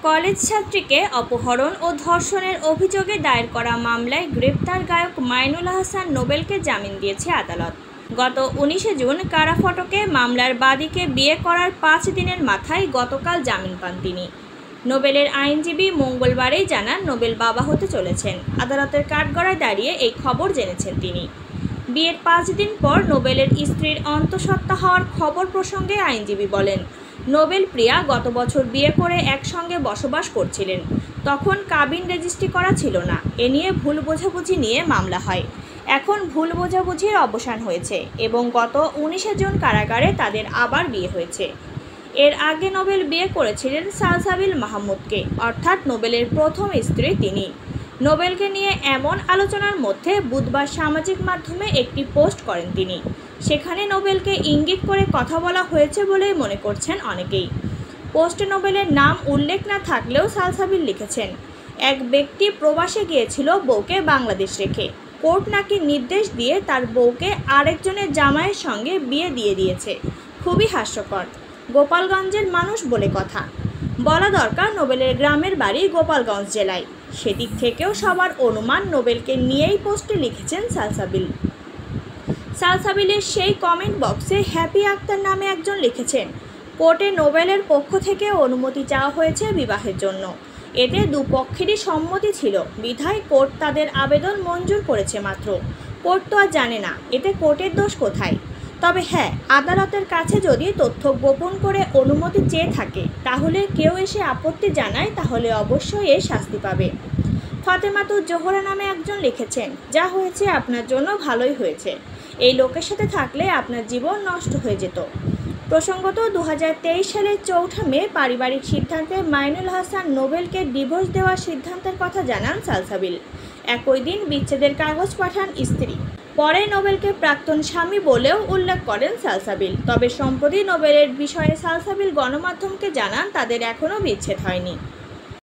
College ছাত্রীকে অপহরণ ও ধর্ষণের অভিযোগে দায়ের করা মামলায় গ্রেপ্তার গায়ক মাইনুল আহসান নোবেলকে জামিন দিয়েছে আদালত। গত 19 জুন কারা ফটকে মামলার বাদীকে বিয়ে করার 5 দিনের মাথায় গতকাল জামিন পান তিনি। নোবেলের আইনজীবী মঙ্গলবারেই জানান নোবেল বাবা হতে চলেছেন। আদালতের কাঠগড়ায় দাঁড়িয়ে এই খবর জেনেছেন তিনি। বিয়ের 5 দিন পর নোবেলের স্ত্রীর অন্তঃসত্ত্বা হওয়ার খবর প্রসঙ্গে আইনজীবী বলেন, নোবেল প্রিয়া গত বছর বিয়ে করে একসঙ্গে বসবাস করছিলেন। তখন কাবিন রেজিস্ট্রি করা ছিল না। এ নিয়ে ভুল বোঝাবুঝি নিয়ে মামলা হয়। এখন ভুল বোঝাবুঝির অবসান হয়েছে এবং গত 19 জুন কারাগারে তাদের আবার বিয়ে হয়েছে। এর আগে নোবেল বিয়ে করেছিলেন সালসাবিল মাহমুদকে, অর্থাৎ নোবেলের প্রথম স্ত্রী তিনি। নোবেলকে নিয়ে এমন আলোচনার মধ্যে বুধবার সামাজিক মাধ্যমে একটি পোস্ট করেন তিনি। সেখানে নোবেলকে ইঙ্গিত করে কথা বলা হয়েছে বলেই মনে করছেন অনেকেই। পোস্টে নোবেলের নাম উল্লেখ না থাকলেও সালসাবিল লিখেছেন, এক ব্যক্তি প্রবাসে গিয়েছিল বউকে বাংলাদেশ রেখে। কোর্ট নাকি নির্দেশ দিয়ে তার বউকে আরেকজনের জামাইয়ের সঙ্গে বিয়ে দিয়ে দিয়েছে। খুবই হাস্যকর। গোপালগঞ্জের মানুষ বলে কথা। বলা দরকার নোবেলের গ্রামের বাড়ি গোপালগঞ্জ জেলায়। সেদিক থেকেও সবার অনুমান নোবেলকে নিয়েই পোস্টে লিখেছেন সালসাবিল। সালসাবিলের সেই কমেন্ট বক্সে হ্যাপি আক্তার নামে একজন লিখেছেন, কোর্টে নোবেলের পক্ষ থেকে অনুমতি চাওয়া হয়েছে বিবাহের জন্য। এতে দুপক্ষেরই সম্মতি ছিল বিধায় কোর্ট তাদের আবেদন মঞ্জুর করেছে মাত্র। কোর্ট তো আর জানে না এতে কোর্টের দোষ কোথায়। তবে হ্যাঁ, আদালতের কাছে যদি তথ্য গোপন করে অনুমতি চেয়ে থাকে তাহলে কেউ এসে আপত্তি জানায় তাহলে অবশ্যই এর শাস্তি পাবে। ফাতেমাতুজ জোহরা নামে একজন লিখেছেন, যা হয়েছে আপনার জন্য ভালোই হয়েছে। এই লোকের সাথে থাকলে আপনার জীবন নষ্ট হয়ে যেত। প্রসঙ্গত 2023 সালের 4 মে পারিবারিক সিদ্ধান্তে মাইনুল আহসান নোবেলকে ডিভোর্স দেওয়ার সিদ্ধান্তের কথা জানান সালসাবিল। একই দিন বিচ্ছেদের কাগজ পাঠান স্ত্রী। পরে নোবেলকে প্রাক্তন স্বামী বলেও উল্লেখ করেন সালসাবিল। তবে সম্প্রতি নোবেলের বিষয়ে সালসাবিল গণমাধ্যমকে জানান তাদের এখনও বিচ্ছেদ হয়নি।